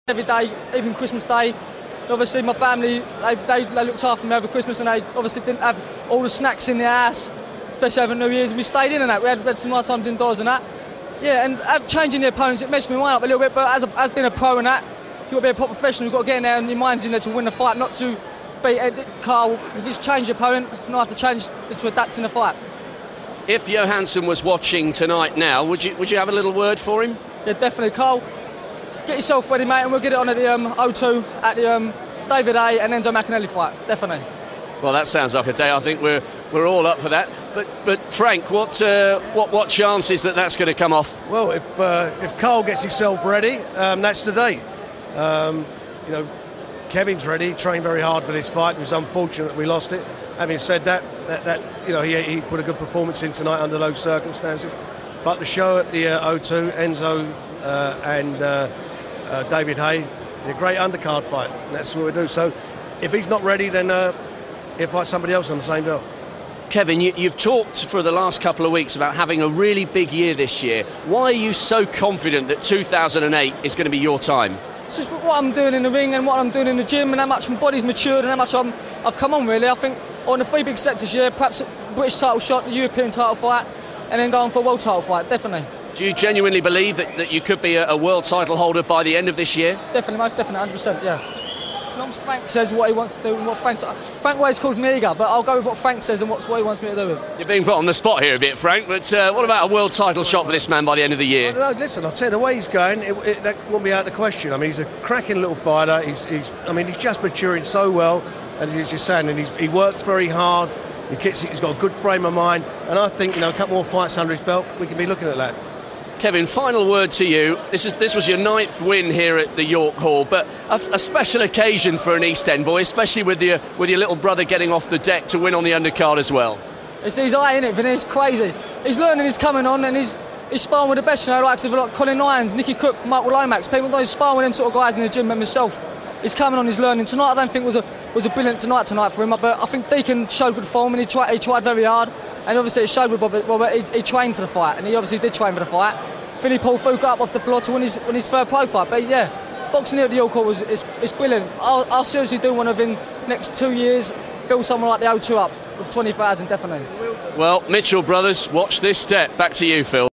every day, even Christmas Day. Obviously my family, they looked after me over Christmas, and they obviously didn't have all the snacks in their house, especially over New Year's. We stayed in and that. We had some nice times indoors and that. Yeah, and changing the opponents, it messed me mind up a little bit, but as being a pro and that, you've got to be a proper professional. You've got to get in there and your mind's in there to win the fight, not to beat Carl. If he's changed your opponent, not have to change to adapt in the fight. If Johansson was watching tonight now, would you have a little word for him? Yeah, definitely, Carl. Get yourself ready, mate, and we'll get it on at the O2 at the David A and Enzo McAnally fight. Definitely. Well, that sounds like a day. I think we're all up for that. But Frank, what chances that that's going to come off? Well, if Carl gets himself ready, that's today. You know, Kevin's ready. Trained very hard for this fight. It was unfortunate that we lost it. Having said that you know, he put a good performance in tonight under those circumstances. But the show at the O2, Enzo and David Hay, a great undercard fight. And that's what we do. So if he's not ready, then he'll fight somebody else on the same bill. Kevin, you've talked for the last couple of weeks about having a really big year this year. Why are you so confident that 2008 is going to be your time? It's just what I'm doing in the ring and what I'm doing in the gym, and how much my body's matured and how much I've come on, really. I think on the 3 big steps this year, perhaps a British title shot, the European title fight, and then going for a world title fight, definitely. Do you genuinely believe that you could be a world title holder by the end of this year? Definitely, most definitely, 100%, yeah. As long as Frank says what he wants to do and what Frank always calls me eager, but I'll go with what Frank says and what he wants me to do with. You're being put on the spot here a bit, Frank, but what about a world title shot for this man by the end of the year? No, listen, I'll tell you, the way he's going, that won't be out of the question. I mean, he's a cracking little fighter. He's just maturing so well, as he's just saying, and he works very hard. He's got a good frame of mind, and I think, you know, a couple more fights under his belt, we can be looking at that. Kevin, final word to you. This was your 9th win here at the York Hall, but a special occasion for an East End boy, especially with your little brother getting off the deck to win on the undercard as well. It's his eye, innit, Vinny? It's crazy. He's learning, he's coming on, and he's sparring with the best, you know, like Colin Lyons, Nicky Cook, Michael Lomax. People know he's sparring with them sort of guys in the gym, and myself. He's coming on, he's learning. Tonight I don't think was a brilliant tonight for him, but I think Deacon showed good form, and he tried very hard, and obviously it showed with Robert. He trained for the fight, and he obviously did train for the fight. Philly pulled through, got up off the floor to win his third pro fight. But yeah, boxing here at the York Hall is brilliant. I'll seriously do one of in next 2 years, fill someone like the O2 up with 20,000, definitely. Well, Mitchell brothers, watch this step. Back to you, Phil.